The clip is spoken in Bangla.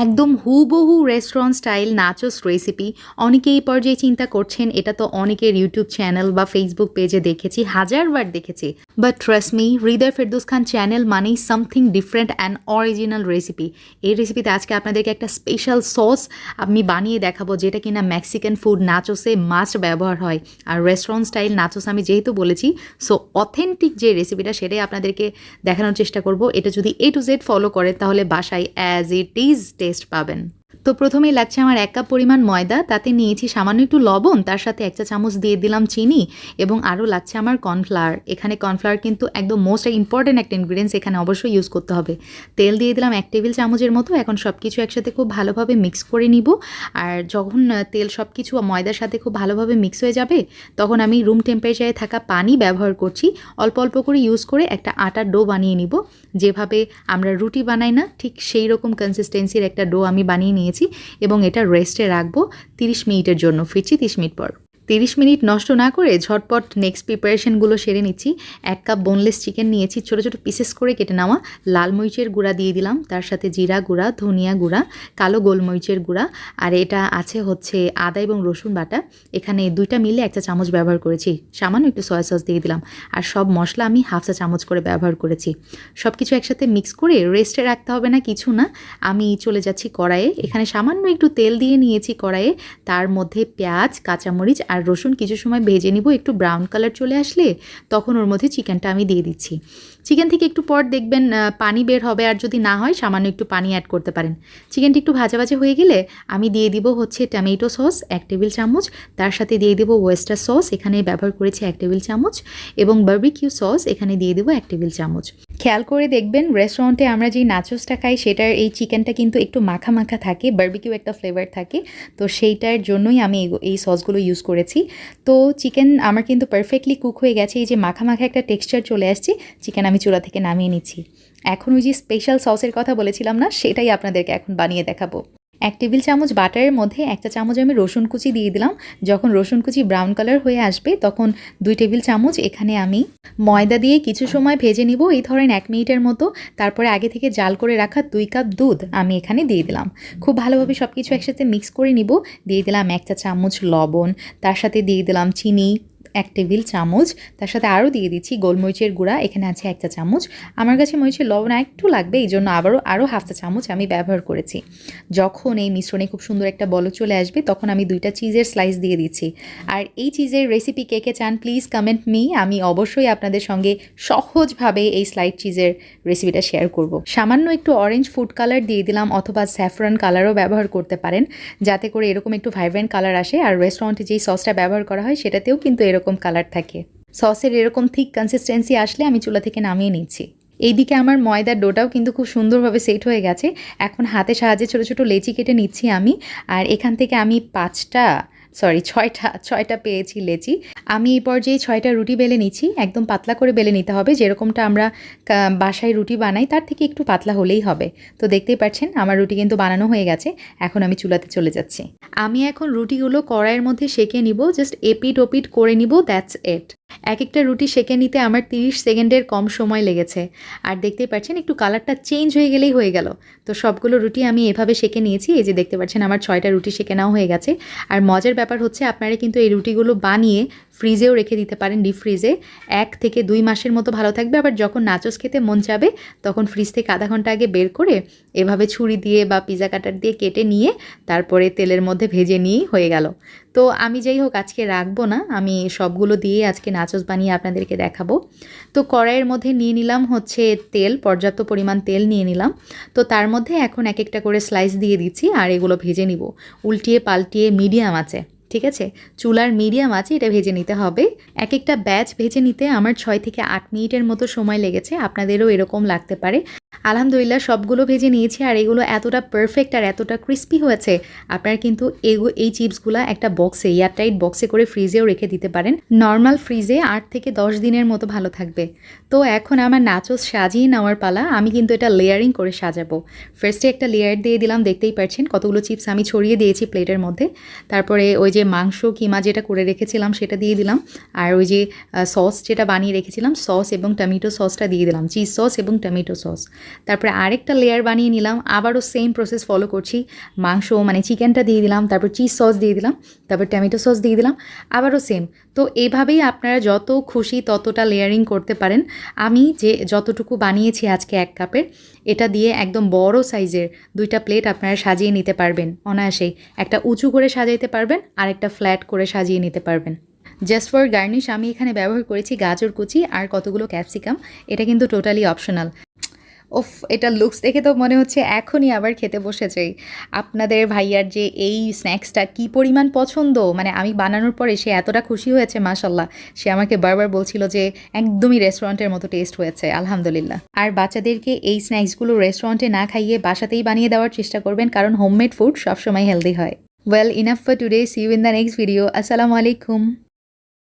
একদম হুবহু রেস্টুরেন্ট স্টাইল নাচোস রেসিপি। অনেকে এই পর্যায়ে চিন্তা করছেন এটা তো অনেকের ইউটিউব চ্যানেল বা ফেসবুক পেজে দেখেছি, হাজারবার দেখেছি। But trust me, Hridoy Ferdous Khan channel মানেই something different and original recipe. এই রেসিপিতে আজকে আপনাদেরকে একটা স্পেশাল সস আমি বানিয়ে দেখাবো, যেটা কিনা মেক্সিকান ফুড নাচোসে মাস্ট ব্যবহার হয়। আর রেস্টুরেন্ট স্টাইল নাচোস আমি যেহেতু বলেছি, সো অথেন্টিক যে রেসিপিটা সেটাই আপনাদেরকে দেখানোর চেষ্টা করব। এটা যদি A to Z ফলো করেন তাহলে বাসায় অ্যাজ ইট ইজ টেস্ট পাবেন। তো প্রথমেই লাগছে আমার 1 কাপ পরিমাণ ময়দা, তাতে নিয়েছি সামান্য একটু লবণ, তার সাথে 1 চা চামচ দিয়ে দিলাম চিনি, এবং আরও লাগছে আমার কর্নফ্লাওয়ার। এখানে কর্নফ্লাওয়ার কিন্তু একদম মোস্ট ইম্পর্ট্যান্ট একটা ইনগ্রিডিয়েন্টস, এখানে অবশ্যই ইউজ করতে হবে। তেল দিয়ে দিলাম 1 টেবিল চামচের মতো। এখন সব কিছু একসাথে খুব ভালোভাবে মিক্স করে নিব। আর যখন তেল সব কিছু ময়দার সাথে খুব ভালোভাবে মিক্স হয়ে যাবে, তখন আমি রুম টেম্পারেচারে থাকা পানি ব্যবহার করছি। অল্প অল্প করে ইউজ করে একটা আটার ডো বানিয়ে নিব। যেভাবে আমরা রুটি বানাই না, ঠিক সেই রকম কনসিস্টেন্সির একটা ডো আমি বানিয়ে নিয়েছি এবং এটা রেস্টে রাখবো 30 মিনিটের জন্য। ফিরছি 30 মিনিট পর। 30 মিনিট নষ্ট না করে ঝটপট নেক্সট প্রিপারেশনগুলো সেরে নিচ্ছি। 1 কাপ বোনলেস চিকেন নিয়েছি, ছোটো ছোটো পিসেস করে কেটে নেওয়া। লাল মরিচের গুঁড়া দিয়ে দিলাম, তার সাথে জিরা গুঁড়া, ধনিয়া গুঁড়া, কালো গোলমরিচের গুঁড়া, আর এটা আছে হচ্ছে আদা এবং রসুন বাটা। এখানে 2টা মিলে 1 চা চামচ ব্যবহার করেছি। সামান্য একটু সয়া সস দিয়ে দিলাম। আর সব মশলা আমি 1/2 চা চামচ করে ব্যবহার করেছি। সব কিছু একসাথে মিক্স করে রেস্টে রাখতে হবে না, কিছু না। আমি চলে যাচ্ছি কড়াইয়ে। এখানে সামান্য একটু তেল দিয়ে নিয়েছি কড়াইয়ে। তার মধ্যে পেঁয়াজ, কাঁচামরিচ আর রসুন কিছু সময় ভেজে নিব। একটু ব্রাউন কালার চলে আসলে তখন ওর মধ্যে চিকেনটা আমি দিয়ে দিচ্ছি। চিকেন থেকে একটু পর দেখবেন পানি বের হবে, আর যদি না হয় সামান্য একটু পানি অ্যাড করতে পারেন। চিকেনটি একটু ভাজা ভাজা হয়ে গেলে আমি দিয়ে দিব হচ্ছে টমেটো সস 1 টেবিল চামচ, তার সাথে দিয়ে দেবো ওয়েস্টার সস, এখানে ব্যবহার করেছি 1 টেবিল চামচ, এবং বারবিকিউ সস এখানে দিয়ে দেবো 1 টেবিল চামচ। খেয়াল করে দেখবেন রেস্টুরেন্টে আমরা যেই নাচোসটা খাই সেটার এই চিকেনটা কিন্তু একটু মাখা মাখা থাকে, বারবিকিউ একটা ফ্লেভার থাকে। তো সেইটার জন্যই আমি এই সসগুলো ইউজ করেছি। তো চিকেন আমার কিন্তু পারফেক্টলি কুক হয়ে গেছে। এই যে মাখা মাখা একটা টেক্সচার চলে আসছে, চিকেন আমি চুলা থেকে নামিয়ে নিচ্ছি। এখন ওই যে স্পেশাল সসের কথা বলেছিলাম না, সেটাই আপনাদেরকে এখন বানিয়ে দেখাবো। 1 টেবিল চামচ বাটারের মধ্যে 1 চা চামচ আমি রসুন কুচি দিয়ে দিলাম। যখন রসুন কুচি ব্রাউন কালার হয়ে আসবে, তখন 2 টেবিল চামচ এখানে আমি ময়দা দিয়ে কিছু সময় ভেজে নিব, এই ধরেন 1 মিনিটের মতো। তারপরে আগে থেকে জাল করে রাখা 2 কাপ দুধ আমি এখানে দিয়ে দিলাম। খুব ভালোভাবে সব কিছু একসাথে মিক্স করে নিব। দিয়ে দিলাম 1 চা চামচ লবণ, তার সাথে দিয়ে দিলাম চিনি 1 টেবিল চামচ, তার সাথে আরও দিয়ে দিচ্ছি গোলমরিচের গুঁড়া, এখানে আছে 1 চা চামচ। আমার কাছে মরিচের লবণ একটু লাগবে, এই জন্য আরও 1/2 চা চামচ আমি ব্যবহার করেছি। যখন এই মিশ্রণে খুব সুন্দর একটা বলক চলে আসবে, তখন আমি 2টা চিজের স্লাইস দিয়ে দিচ্ছি। আর এই চিজের রেসিপি কে কে চান প্লিজ কমেন্ট মি, আমি অবশ্যই আপনাদের সঙ্গে সহজভাবে এই স্লাইড চিজের রেসিপিটা শেয়ার করব। সামান্য একটু অরেঞ্জ ফুড কালার দিয়ে দিলাম, অথবা স্যাফরন কালারও ব্যবহার করতে পারেন, যাতে করে এরকম একটু ভাইব্রেন্ট কালার আসে। আর রেস্টুরেন্টে যেই সসটা ব্যবহার করা হয় সেটাতেও কিন্তু এরকম কালার থাকে। সসের এরকম থিক কনসিস্টেন্সি আসলে আমি চুলা থেকে নামিয়ে নিচ্ছি। এইদিকে আমার ময়দার ডোটাও কিন্তু খুব সুন্দরভাবে সেট হয়ে গেছে। এখন হাতের সাহায্যে ছোটো ছোটো লেচি কেটে নিচ্ছি আমি। আর এখান থেকে আমি 6টা পেয়েছি লেচি। আমি এই পর্যায়ে 6টা রুটি বেলে নিচ্ছি। একদম পাতলা করে বেলে নিতে হবে, যেরকমটা আমরা বাসায় রুটি বানাই তার থেকে একটু পাতলা হলেই হবে। তো দেখতেই পাচ্ছেন আমার রুটি কিন্তু বানানো হয়ে গেছে। এখন আমি চুলাতে চলে যাচ্ছি। আমি এখন রুটিগুলো কড়াইয়ের মধ্যে সেঁকে নিব, জাস্ট এপিট ওপিট করে নিব, দ্যাটস ইট। এক একটা রুটি সেঁকে নিতে আমার 30 সেকেন্ডের কম সময় লেগেছে। আর দেখতেই পাচ্ছেন একটু কালারটা চেঞ্জ হয়ে গেলেই হয়ে গেল। তো সবগুলো রুটি আমি এভাবে সেঁকে নিয়েছি। এই যে দেখতে পাচ্ছেন আমার 6টা রুটি সেঁকে নেওয়া হয়ে গেছে। আর মজার ব্যাপার হচ্ছে, আপনারা কিন্তু এই রুটিগুলো বানিয়ে ফ্রিজেও রেখে দিতে পারেন, ডিপ ফ্রিজে 1 থেকে 2 মাসের মতো ভালো থাকবে। আবার যখন নাচোস খেতে মন চাবে, তখন ফ্রিজ থেকে আধা ঘন্টা আগে বের করে এভাবে ছুরি দিয়ে বা পিজা কাটার দিয়ে কেটে নিয়ে তারপরে তেলের মধ্যে ভেজে নিয়েই হয়ে গেল। তো আমি যাই হোক আজকে রাখবো না, আমি সবগুলো দিয়ে আজকে নাচোস বানিয়ে আপনাদেরকে দেখাবো। তো কড়াইয়ের মধ্যে নিয়ে নিলাম হচ্ছে তেল, পর্যাপ্ত পরিমাণ তেল নিয়ে নিলাম। তো তার মধ্যে এখন এক একটা করে স্লাইস দিয়ে দিচ্ছি, আর এগুলো ভেজে নিব উল্টিয়ে পাল্টিয়ে মিডিয়াম আছে। ঠিক আছে, চুলার মিডিয়াম আছে, এটা ভেজে নিতে হবে। এক একটা ব্যাচ ভেজে নিতে আমার 6 থেকে 8 মিনিটের মতো সময় লেগেছে, আপনাদেরও এরকম লাগতে পারে। আলহামদুলিল্লাহ সবগুলো ভেজে নিয়েছি, আর এগুলো এতটা পারফেক্ট আর এতটা ক্রিস্পি হয়েছে। আপনারা কিন্তু এই চিপসগুলো একটা বক্সে, এয়ারটাইট বক্সে করে ফ্রিজেও রেখে দিতে পারেন। নর্মাল ফ্রিজে 8 থেকে 10 দিনের মতো ভালো থাকবে। তো এখন আমার নাচোস সাজিয়ে নেওয়ার পালা। আমি কিন্তু এটা লেয়ারিং করে সাজাবো। ফার্স্টে একটা লেয়ার দিয়ে দিলাম, দেখতেই পাচ্ছেন কতগুলো চিপস আমি ছড়িয়ে দিয়েছি প্লেটের মধ্যে। তারপরে ওই যে মাংস কিমা যেটা করে রেখেছিলাম সেটা দিয়ে দিলাম, আর ওই যে সস যেটা বানিয়ে রেখেছিলাম, সস এবং টমেটো সসটা দিয়ে দিলাম, চিজ সস এবং টমেটো সস। তারপরে আরেকটা লেয়ার বানিয়ে নিলাম, আবারও সেম প্রসেস ফলো করছি। মাংস মানে চিকেনটা দিয়ে দিলাম, তারপর চিজ সস দিয়ে দিলাম, তারপর টমেটো সস দিয়ে দিলাম, আবারও সেম। তো এভাবেই আপনারা যত খুশি ততটা লেয়ারিং করতে পারেন। আমি যে যতটুকু বানিয়েছি আজকে 1 কাপের, এটা দিয়ে একদম বড় সাইজের 2টা প্লেট আপনারা সাজিয়ে নিতে পারবেন অনায়াসেই। একটা উঁচু করে সাজাইতে পারবেন, আর একটা ফ্ল্যাট করে সাজিয়ে নিতে পারবেন। জাস্ট ফর গার্নিশ আমি এখানে ব্যবহার করেছি গাজর কুচি আর কতগুলো ক্যাপসিকাম। এটা কিন্তু টোটালি অপশনাল। ওফ, এটা লুকস দেখে তো মনে হচ্ছে এখনই আবার খেতে বসে যাই। আপনাদের ভাইয়ার যে এই স্ন্যাক্সটা কী পরিমাণ পছন্দ, মানে আমি বানানোর পরে সে এতটা খুশি হয়েছে মাশাল্লাহ। সে আমাকে বারবার বলছিল যে একদমই রেস্টুরেন্টের মতো টেস্ট হয়েছে, আলহামদুলিল্লাহ। আর বাচ্চাদেরকে এই স্ন্যাক্সগুলো রেস্টুরেন্টে না খাইয়ে বাসাতেই বানিয়ে দেওয়ার চেষ্টা করবেন, কারণ হোমমেড ফুড সবসময় হেলদি হয়। Well, enough for today. See you in the next video. আসসালামু আলাইকুম।